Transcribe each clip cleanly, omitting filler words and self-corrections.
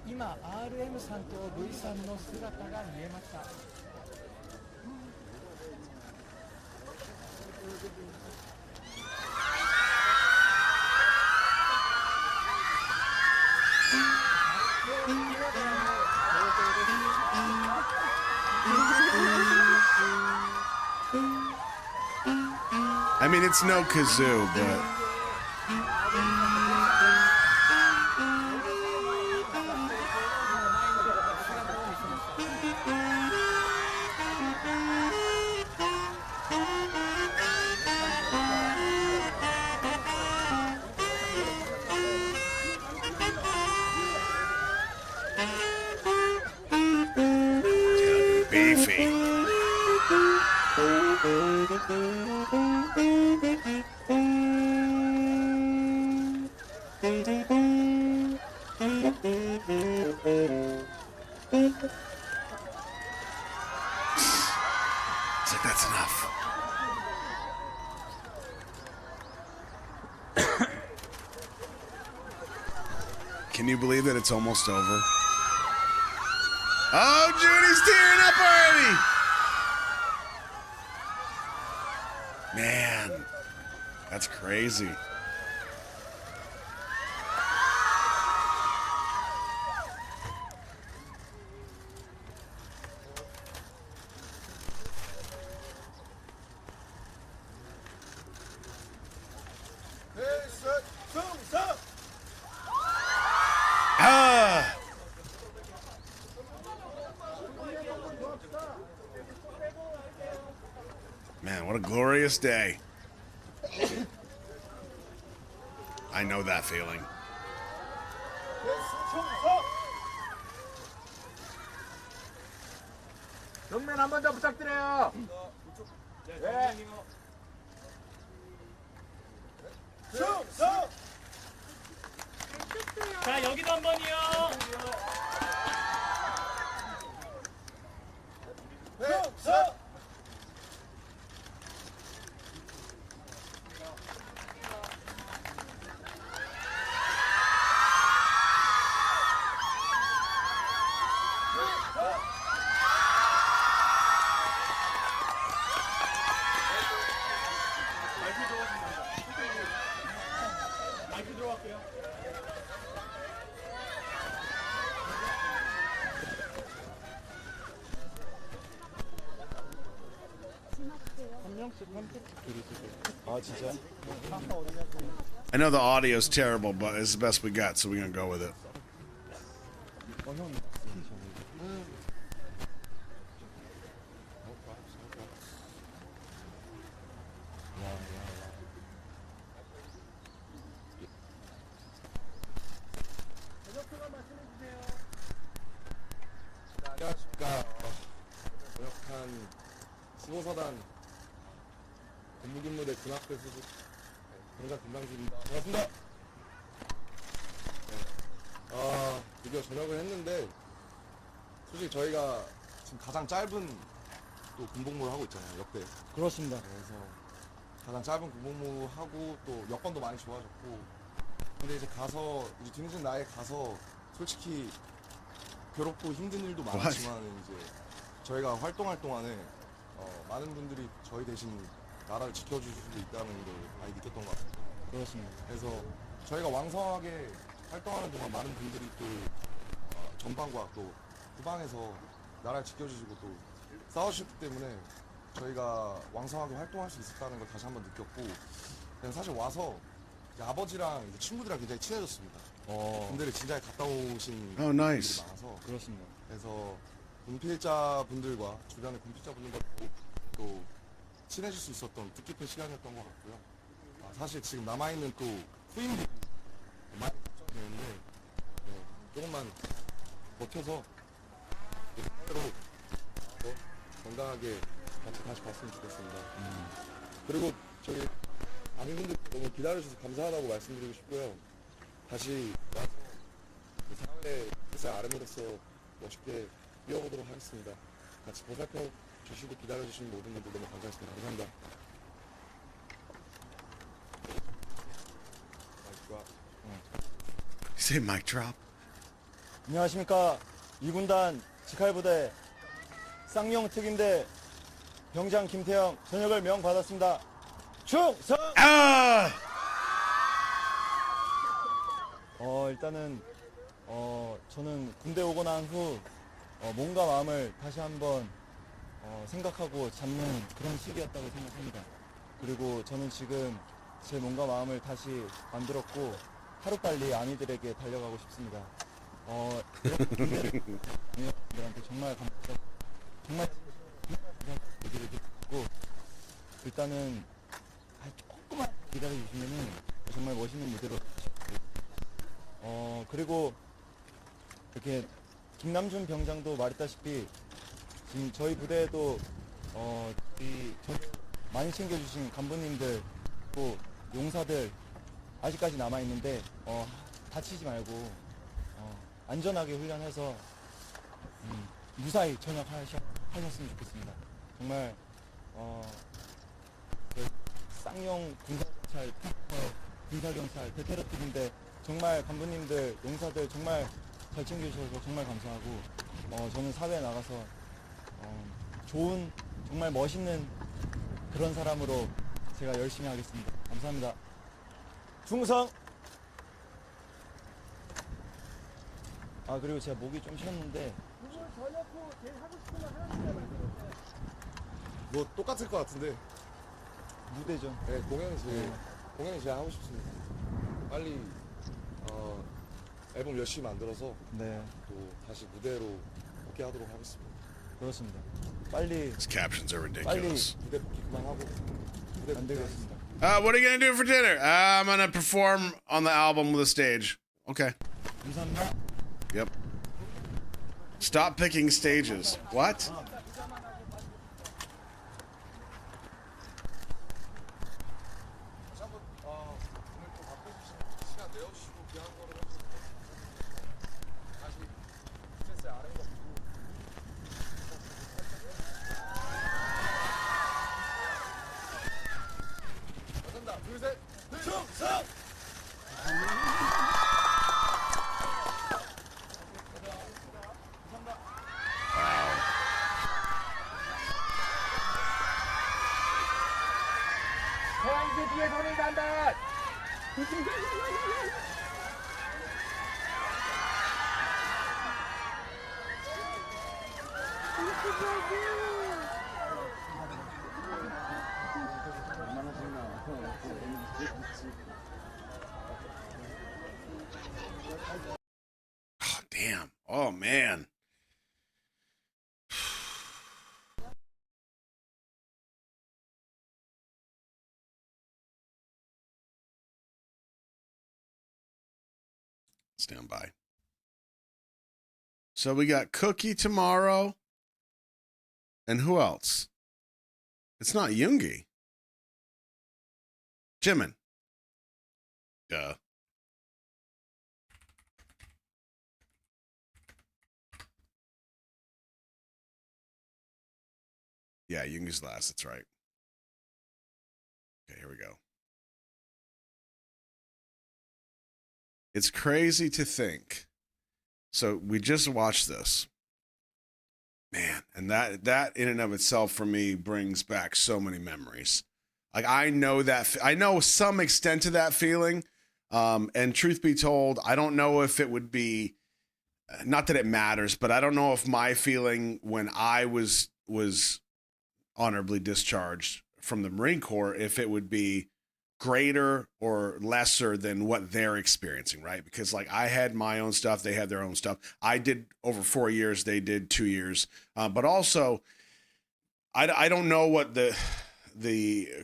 今 RM さんと V さんの姿が見えました。I mean, it's no kazoo, but dude, beefy. It's like, that's enough. Can you believe that it's almost over? Oh, Judy's tearing up already! Man, that's crazy. Ah! Man, what a glorious day. I know that feeling. 정면 한 번 더 부탁드려요. 네. 자, 여기도 한 번이요. 마이크 들어갈게요. I know the audio's terrible, but it's the best we got, so we're gonna go with it. 안녕하십니까. 번역한 15사단 근무근무대 군악대 소속 병장 김강주입니다. 반갑습니다. 네. 드디어 전역을 했는데 솔직히 저희가 지금 가장 짧은 또 군복무를 하고 있잖아요. 역대. 그렇습니다. 그래서 가장 짧은 군복무 하고 또 여건도 많이 좋아졌고 근데 이제 가서 이제 뒤늦은 나이에 가서 솔직히 괴롭고 힘든 일도 많았지만 이제 저희가 활동할 동안에 많은 분들이 저희 대신 나라를 지켜줄 수도 있다는 걸 많이 느꼈던 것 같아요. 그렇습니다. 그래서 저희가 왕성하게 활동하는 동안 많은 분들이 또 전방과 또 후방에서 나라를 지켜주시고 또 싸워주셨기 때문에 저희가 왕성하게 활동할 수 있었다는 걸 다시 한번 느꼈고 그냥 사실 와서 이제 아버지랑 이제 친구들이랑 굉장히 친해졌습니다. 군대를 진작에 갔다 오신 Oh, nice. 분들이 많아서 그렇습니다. 그래서 군필자분들과 주변의 군필자분들과 또 친해질 수 있었던 뜻깊은 시간이었던 것 같고요. 사실 지금 남아있는 또 후임들이 많이 걱정되는데 네, 조금만 버텨서 새로 건강하게 같이 다시 봤으면 좋겠습니다. 그리고 저희 아미분들 너무 기다려주셔서 감사하다고 말씀드리고 싶고요. 다시 와서 사회 회사 아르미로서 멋있게 뛰어보도록 하겠습니다. 같이 보살펴 주시고 기다려주신 모든 분들 너무 감사했습니다. 감사합니다. 좋아. say mic drop? 안녕하십니까. 2군단 직할부대 쌍용 특임대 병장 김태형 전역을 명받았습니다. 충성! Ah! 일단은 저는 군대 오고 난 후 몸과 마음을 다시 한번 생각하고 잡는 그런 시기였다고 생각합니다. 그리고 저는 지금 제 몸과 마음을 다시 만들었고 하루빨리 아미들에게 달려가고 싶습니다. 이렇게 군대들한테 정말 감사하고 정말 얘기를 듣고 일단은 조금만 기다려주시면은 정말 멋있는 무대로 그리고 이렇게 김남준 병장도 말했다시피 지금 저희 부대에도 많이 챙겨주신 간부님들 또 용사들 아직까지 남아있는데 다치지 말고 안전하게 훈련해서 무사히 전역하셨으면 좋겠습니다. 정말 쌍용 군사경찰 베테랑들인데 정말 간부님들 용사들 정말 잘 챙겨주셔서 정말 감사하고 저는 사회에 나가서 좋은 정말 멋있는 그런 사람으로 제가 열심히 하겠습니다. 감사합니다. 충성! 그리고 제가 목이 좀 쉬었는데 뭐 똑같을 것 같은데. 무대죠. 네, 공연이 제일 하고 싶습니다. 빨리 앨범 열심히 만들어서 네, 또 다시 무대로 복귀하도록 하겠습니다. 그렇습니다. 빨리 These captions are 빨리 ridiculous. 무대 복귀 그만하고 무대 만들겠습니다. What are you gonna do for dinner? I'm gonna perform on the album with a stage. Okay. 감사합니다. Yep. Stop picking stages. What? 다시 한번 오늘 또 바꿔주신 시간 내어주시고 귀한 거를 해주셔서 다시 스트레스 아래가 보고 감사합니다. 둘, 셋, 충성! 태양지 뒤에 손을 단다. Oh, damn. Oh, man. Stand by. So we got Cookie tomorrow. And who else? It's not Yoongi. Jimin. Duh. Yeah, Yoongi's last. That's right. Okay, here we go. It's crazy to think. So we just watched this. Man, and that in and of itself for me brings back so many memories. Like I know I know some extent to that feeling. And truth be told, I don't know if it would be, not that it matters, but I don't know if my feeling when I was honorably discharged from the Marine Corps, if it would be greater or lesser than what they're experiencing, right? Because like I had my own stuff, they had their own stuff. I did over 4 years, they did 2 years. But also, I don't know what the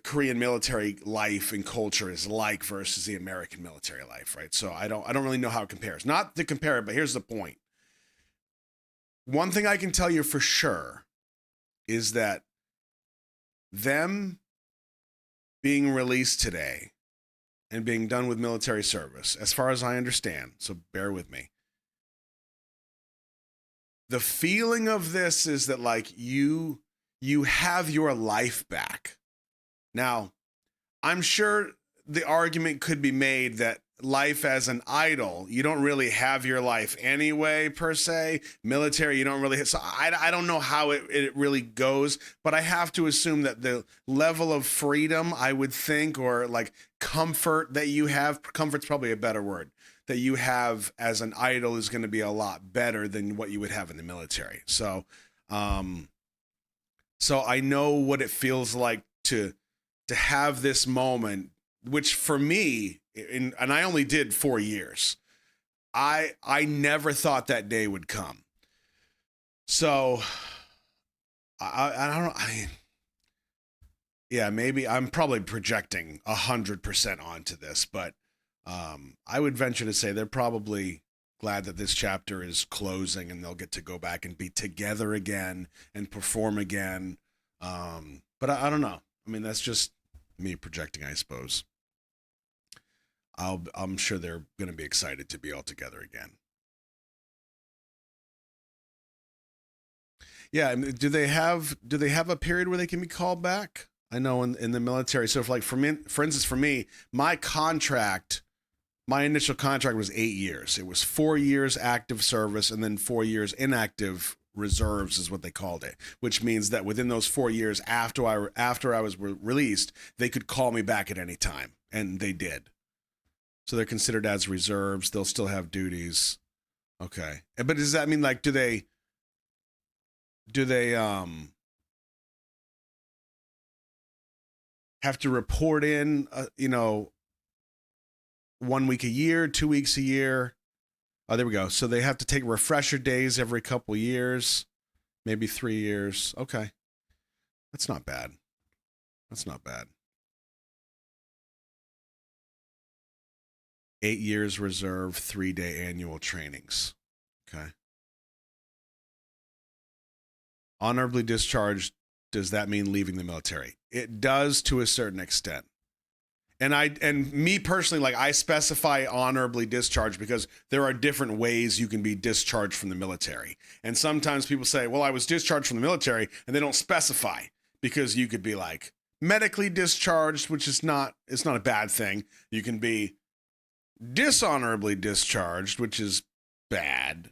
Korean military life and culture is like versus the American military life, right? So I don't really know how it compares. Not to compare it, but here's the point. One thing I can tell you for sure is that them being released today and being done with military service, as far as I understand, so bear with me. The feeling of this is that like you have your life back. Now, I'm sure the argument could be made that life as an idol. You don't really have your life anyway, per se. Military, you don't really. So I don't know how it really goes, but I have to assume that the level of freedom, I would think, or like comfort that you have, comfort's probably a better word, that you have as an idol is going to be a lot better than what you would have in the military. So, so I know what it feels like to have this moment, which for me, and I only did 4 years. I never thought that day would come. So I don't know. Yeah, maybe I'm probably projecting 100% onto this, but I would venture to say they're probably glad that this chapter is closing and they'll get to go back and be together again and perform again. But I don't know. I mean, that's just me projecting, I suppose. I'm sure they're going to be excited to be all together again. Yeah, I mean, do they have a period where they can be called back? I know in the military. So if like for instance, for me, my initial contract was 8 years. It was 4 years active service and then 4 years inactive reserves is what they called it, which means that within those 4 years after I was released, they could call me back at any time, and they did. So they're considered as reserves. They'll still have duties. Okay. But does that mean like do they have to report in 1 week a year, 2 weeks a year? Oh, there we go. So they have to take refresher days every couple years, maybe 3 years. Okay. That's not bad. 8 years reserve, 3-day annual trainings. Okay. Honorably discharged, does that mean leaving the military? It does to a certain extent. And me personally, like I specify honorably discharged because there are different ways you can be discharged from the military. And sometimes people say, well, I was discharged from the military, and they don't specify, because you could be like medically discharged, which is it's not a bad thing. You can be dishonorably discharged, which is bad.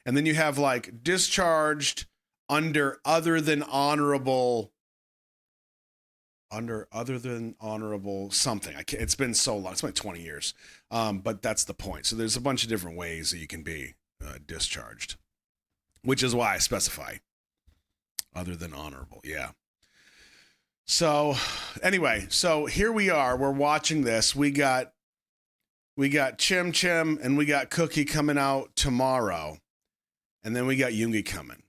And then you have like discharged under other than honorable something. It's been so long. It's been 20 years. But that's the point. So there's a bunch of different ways that you can be discharged, which is why I specify other than honorable. Yeah. So anyway, so here we are. We're watching this. We got Chim Chim and we got Cookie coming out tomorrow. And then we got Yoongi coming.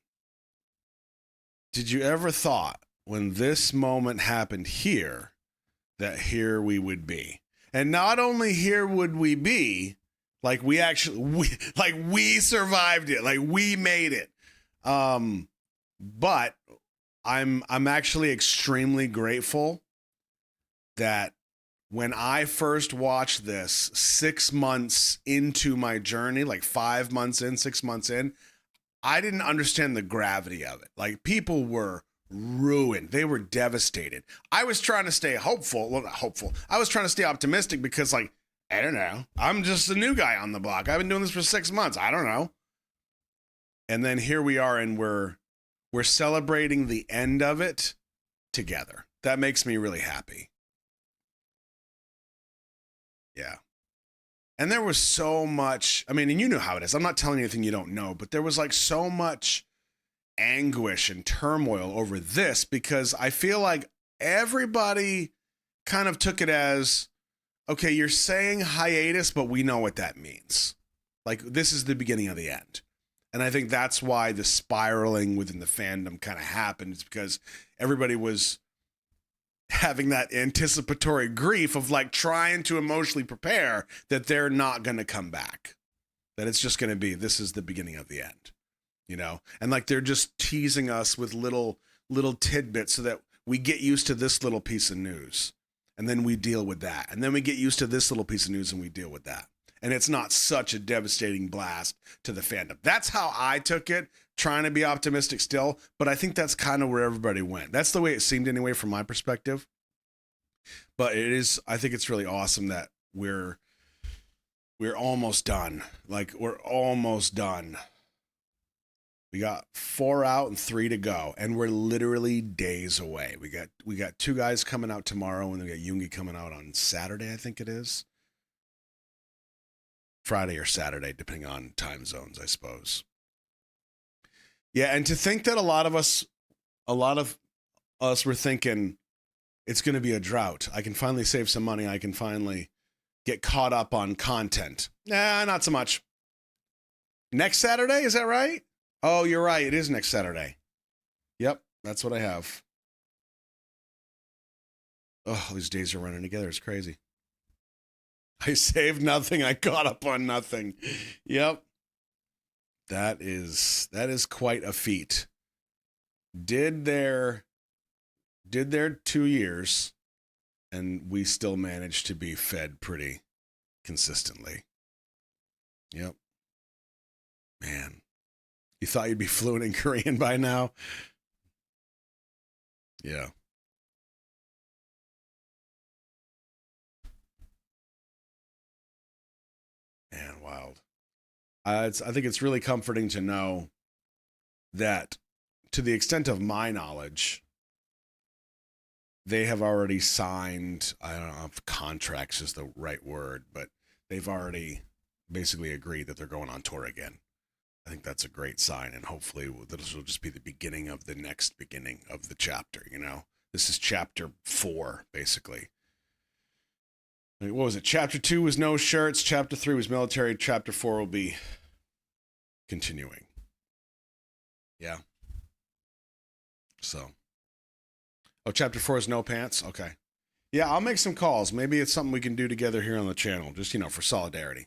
Did you ever thought when this moment happened here, that here we would be? And not only here would we be, like we survived it, like we made it. But I'm actually extremely grateful that when I first watched this 6 months into my journey, like 5 months in, 6 months in, I didn't understand the gravity of it. Like people were ruined. They were devastated. I was trying to stay hopeful. Well, not hopeful. I was trying to stay optimistic because like, I don't know. I'm just a new guy on the block. I've been doing this for 6 months. I don't know. And then here we are, and we're celebrating the end of it together. That makes me really happy. Yeah. And there was so much, I mean, and you know how it is. I'm not telling you anything you don't know, but there was like so much anguish and turmoil over this because I feel like everybody kind of took it as, okay, you're saying hiatus, but we know what that means. Like, this is the beginning of the end. And I think that's why the spiraling within the fandom kind of happened. It's because everybody was having that anticipatory grief of like trying to emotionally prepare that they're not going to come back, that it's just going to be, this is the beginning of the end, you know? And like, they're just teasing us with little tidbits so that we get used to this little piece of news and then we deal with that. And then we get used to this little piece of news and we deal with that. And it's not such a devastating blast to the fandom. That's how I took it, trying to be optimistic still. But I think that's kind of where everybody went. That's the way it seemed anyway, from my perspective. But I think it's really awesome that we're we're almost done. Like, we're almost done. We got 4 out and 3 to go, and we're literally days away. We got 2 guys coming out tomorrow, and we got Yoongi coming out on Saturday, I think it is. Friday or Saturday, depending on time zones, I suppose. Yeah, and to think that a lot of us were thinking it's going to be a drought. I can finally save some money. I can finally get caught up on content. Nah, not so much. Next Saturday, is that right? Oh, you're right. It is next Saturday. Yep, that's what I have. Oh, these days are running together. It's crazy. I saved nothing. I caught up on nothing. Yep. That is quite a feat. Did their 2 years, and we still managed to be fed pretty consistently. Yep. Man. You thought you'd be fluent in Korean by now? Yeah. Man, wild. I think it's really comforting to know that, to the extent of my knowledge, they have already signed, I don't know if contracts is the right word, but they've already basically agreed that they're going on tour again. I think that's a great sign, and hopefully this will just be the beginning of the next beginning of the chapter, you know? This is chapter 4, basically. What was it? Chapter 2 was no shirts, chapter 3 was military, chapter 4 will be continuing. Yeah. So. Oh, chapter 4 is no pants? Okay. Yeah, I'll make some calls. Maybe it's something we can do together here on the channel, just, you know, for solidarity.